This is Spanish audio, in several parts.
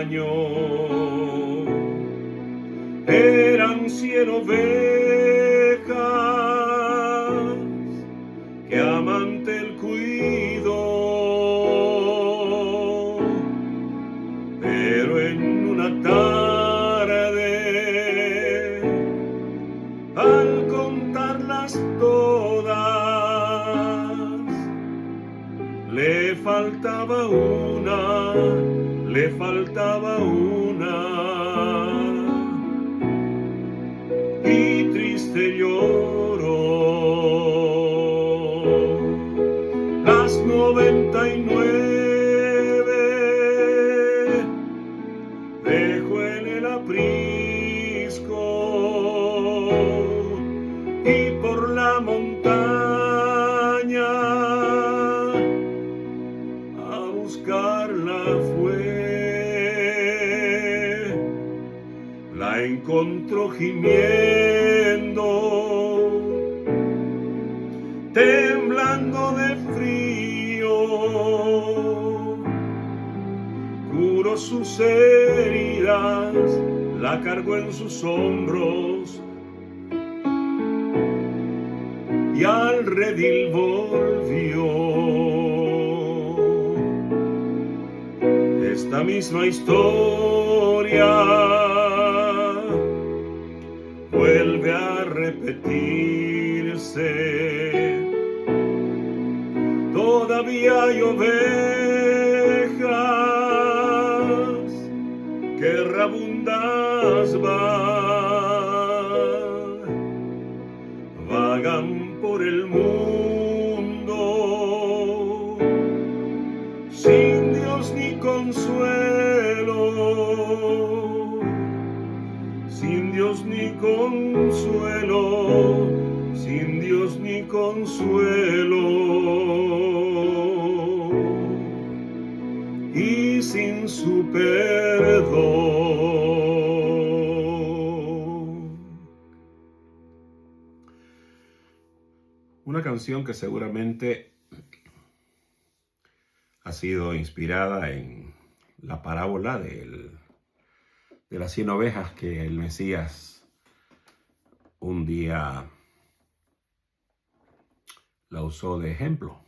rebaño. Eran 100 ovejas que amante el cuido, pero en una tarde, al contarlas todas, le faltaba una, le faltaba una. Y triste lloró. Las 99 dejó en el aprisco y por la montaña a buscarla fue. La encontró gimiendo, temblando de frío, curó sus heridas, la cargó en sus hombros y al redil volvió. Esta misma historia vuelve a repetirse. Todavía hay ovejas que errabundas vagan por el mundo sin Dios ni consuelo, sin Dios ni consuelo, sin Dios ni consuelo, y sin su perdón. Una canción que seguramente ha sido inspirada en la parábola de las 100 ovejas que el Mesías un día la usó de ejemplo.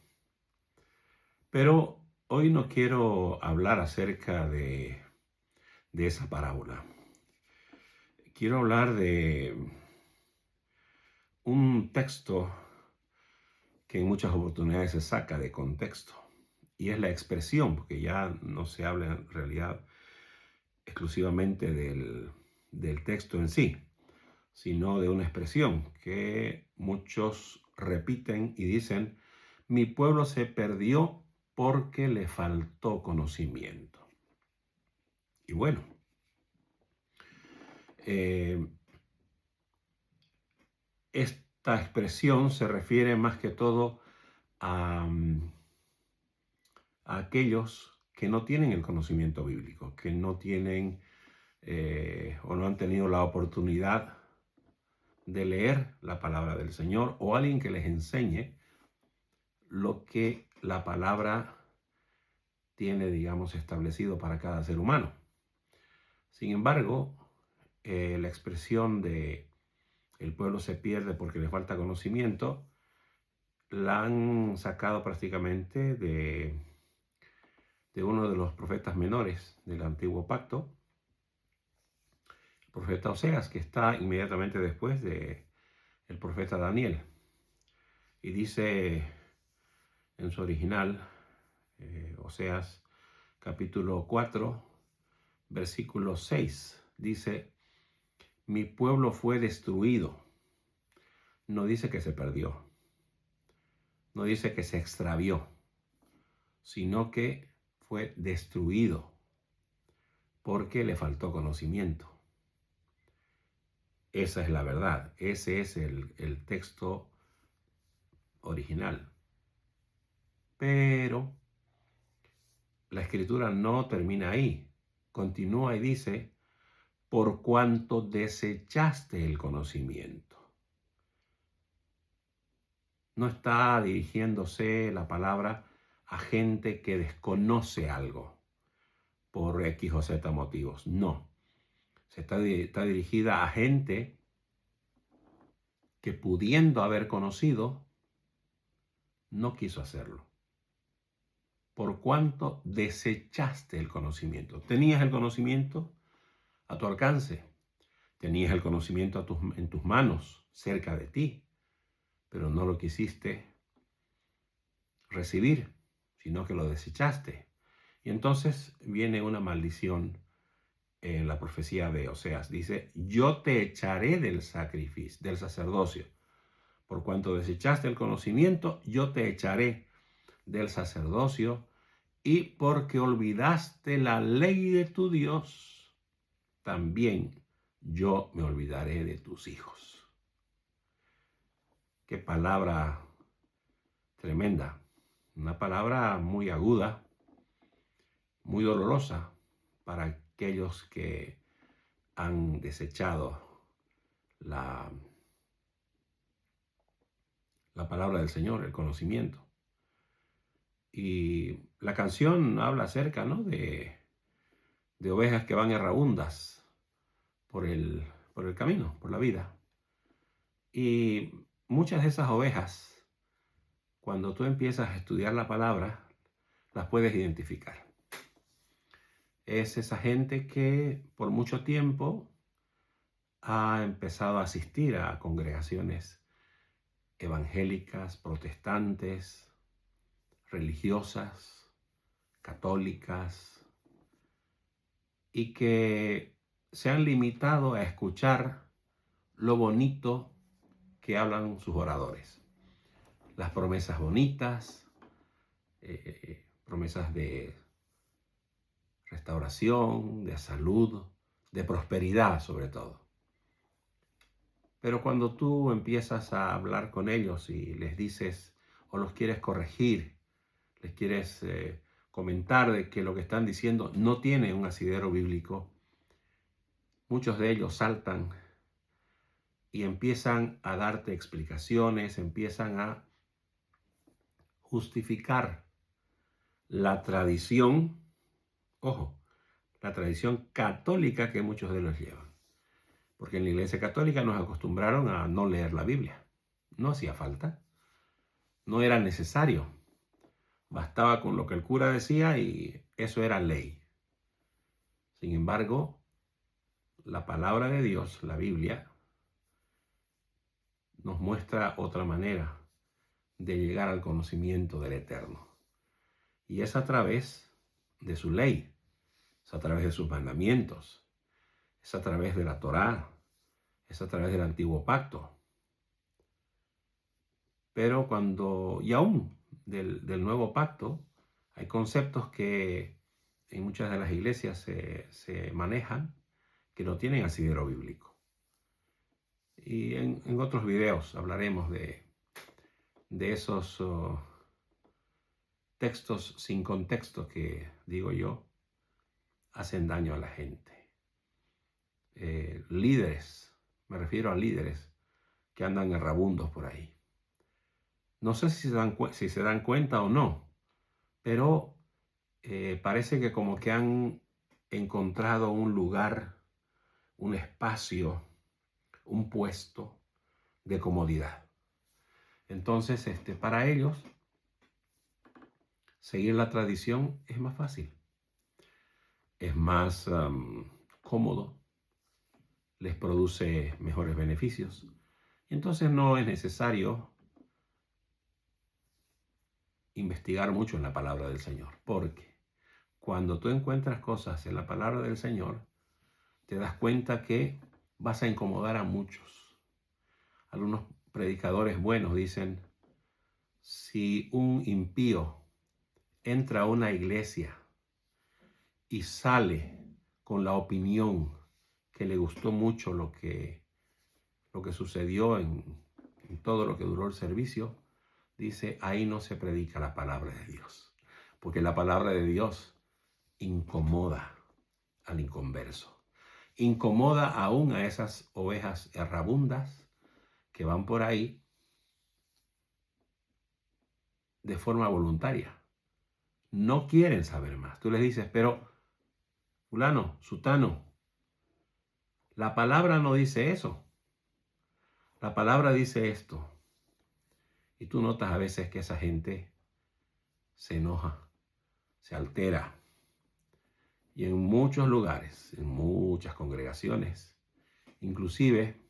Pero hoy no quiero hablar acerca de esa parábola. Quiero hablar de un texto que en muchas oportunidades se saca de contexto. Y es la expresión, porque ya no se habla en realidad exclusivamente del texto en sí, sino de una expresión que muchos repiten y dicen: mi pueblo se perdió porque le faltó conocimiento. Y bueno, esta expresión se refiere más que todo a aquellos que no tienen el conocimiento bíblico, que no tienen o no han tenido la oportunidad de leer la palabra del Señor, o alguien que les enseñe lo que la palabra tiene, digamos, establecido para cada ser humano. Sin embargo, la expresión de el pueblo se pierde porque le falta conocimiento la han sacado prácticamente de uno de los profetas menores del Antiguo Pacto, el profeta Oseas, que está inmediatamente después del profeta Daniel. Y dice en su original, Oseas capítulo 4, versículo 6, dice: mi pueblo fue destruido. No dice que se perdió, no dice que se extravió, sino que fue destruido porque le faltó conocimiento. Esa es la verdad, ese es el texto original. Pero la escritura no termina ahí, continúa y dice: por cuanto desechaste el conocimiento. No está dirigiéndose la palabra a gente que desconoce algo por por X o Z motivos. No. Está dirigida a gente que, pudiendo haber conocido, no quiso hacerlo. Por cuanto desechaste el conocimiento. Tenías el conocimiento a tu alcance. Tenías el conocimiento en tus manos, cerca de ti, pero no lo quisiste recibir, sino que lo desechaste. Y entonces viene una maldición en la profecía de Oseas. Dice, yo te echaré del sacrificio, del sacerdocio. Por cuanto desechaste el conocimiento, yo te echaré del sacerdocio, y porque olvidaste la ley de tu Dios, también yo me olvidaré de tus hijos. Qué palabra tremenda. Una palabra muy aguda, muy dolorosa para aquellos que han desechado la palabra del Señor, el conocimiento. Y la canción habla acerca, ¿no?, de ovejas que van errabundas por el camino, por la vida. Y muchas de esas ovejas, cuando tú empiezas a estudiar la palabra, las puedes identificar. Es esa gente que por mucho tiempo ha empezado a asistir a congregaciones evangélicas, protestantes, religiosas, católicas, y que se han limitado a escuchar lo bonito que hablan sus oradores. Las promesas bonitas, promesas de restauración, de salud, de prosperidad sobre todo. Pero cuando tú empiezas a hablar con ellos y les dices o los quieres corregir, les quieres comentar de que lo que están diciendo no tiene un asidero bíblico, muchos de ellos saltan y empiezan a darte explicaciones, empiezan a justificar la tradición, ojo, la tradición católica que muchos de ellos llevan. Porque en la Iglesia Católica nos acostumbraron a no leer la Biblia. No hacía falta. No era necesario. Bastaba con lo que el cura decía y eso era ley. Sin embargo, la palabra de Dios, la Biblia, nos muestra otra manera de llegar al conocimiento del Eterno. Y es a través de su ley, es a través de sus mandamientos, es a través de la Torá, es a través del antiguo pacto. Pero y aún del nuevo pacto, hay conceptos que en muchas de las iglesias se manejan que no tienen asidero bíblico. Y en otros videos hablaremos de esos textos sin contexto que, digo yo, hacen daño a la gente. Líderes, me refiero a líderes que andan errabundos por ahí. No sé si se dan cuenta o no, pero parece que como que han encontrado un lugar, un espacio, un puesto de comodidad. Entonces, para ellos, seguir la tradición es más fácil, es más cómodo, les produce mejores beneficios. Entonces no es necesario investigar mucho en la palabra del Señor, porque cuando tú encuentras cosas en la palabra del Señor, te das cuenta que vas a incomodar a muchos. Algunos predicadores buenos dicen, si un impío entra a una iglesia y sale con la opinión que le gustó mucho lo que sucedió en todo lo que duró el servicio, dice, ahí no se predica la palabra de Dios, porque la palabra de Dios incomoda al inconverso, incomoda aún a esas ovejas errabundas que van por ahí de forma voluntaria. No quieren saber más. Tú les dices, pero fulano, sutano. La palabra no dice eso. La palabra dice esto. Y tú notas a veces que esa gente se enoja, se altera. Y en muchos lugares, en muchas congregaciones, inclusive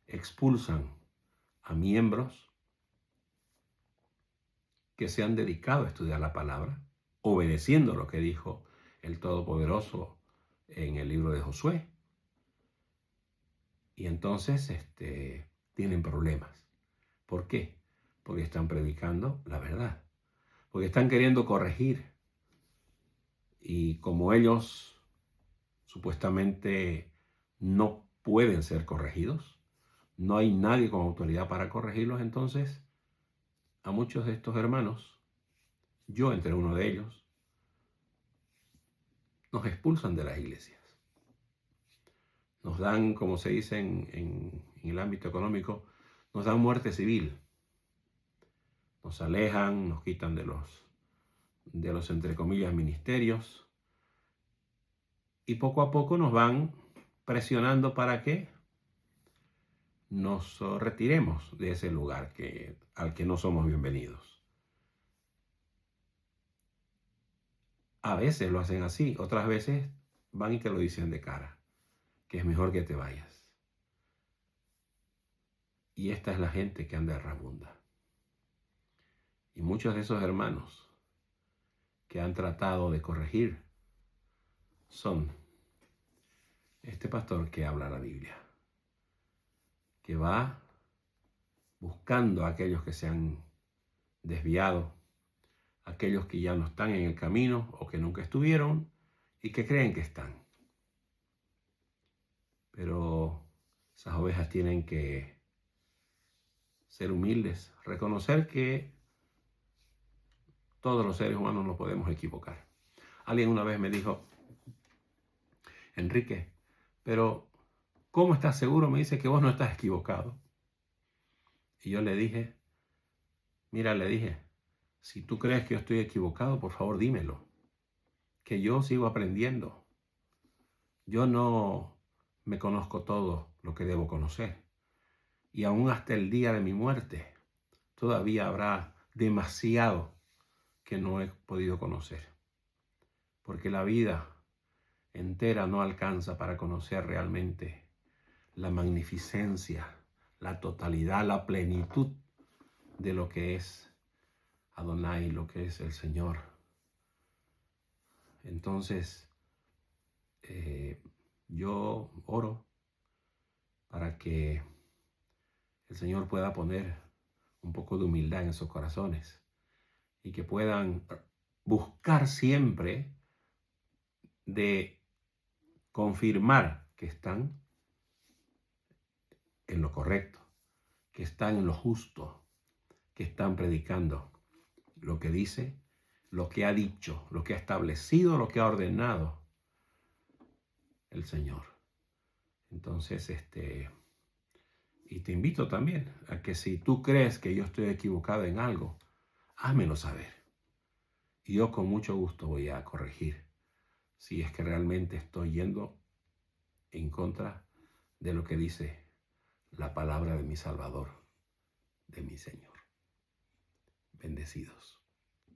expulsan a miembros que se han dedicado a estudiar la palabra, obedeciendo lo que dijo el Todopoderoso en el libro de Josué. Y entonces tienen problemas. ¿Por qué? Porque están predicando la verdad. Porque están queriendo corregir. Y como ellos supuestamente no pueden ser corregidos, no hay nadie con autoridad para corregirlos, entonces a muchos de estos hermanos, yo entre uno de ellos, nos expulsan de las iglesias. Nos dan, como se dice en el ámbito económico, nos dan muerte civil. Nos alejan, nos quitan de los entre comillas ministerios, y poco a poco nos van presionando para que nos retiremos de ese lugar al que no somos bienvenidos. A veces lo hacen así, otras veces van y te lo dicen de cara, que es mejor que te vayas. Y esta es la gente que anda errabunda. Y muchos de esos hermanos que han tratado de corregir son este pastor que habla la Biblia, que va buscando a aquellos que se han desviado, aquellos que ya no están en el camino o que nunca estuvieron y que creen que están. Pero esas ovejas tienen que ser humildes, reconocer que todos los seres humanos nos podemos equivocar. Alguien una vez me dijo, Enrique, pero ¿cómo estás seguro? Me dice que vos no estás equivocado. Y yo le dije, mira, si tú crees que yo estoy equivocado, por favor dímelo, que yo sigo aprendiendo. Yo no me conozco todo lo que debo conocer. Y aún hasta el día de mi muerte, todavía habrá demasiado que no he podido conocer. Porque la vida entera no alcanza para conocer realmente la magnificencia, la totalidad, la plenitud de lo que es Adonai, lo que es el Señor. Entonces, yo oro para que el Señor pueda poner un poco de humildad en esos corazones y que puedan buscar siempre de confirmar que están en lo correcto, que están en lo justo, que están predicando lo que dice, lo que ha dicho, lo que ha establecido, lo que ha ordenado el Señor. Entonces, y te invito también a que si tú crees que yo estoy equivocado en algo, házmelo saber. Y yo con mucho gusto voy a corregir si es que realmente estoy yendo en contra de lo que dice la palabra de mi Salvador, de mi Señor. Bendecidos.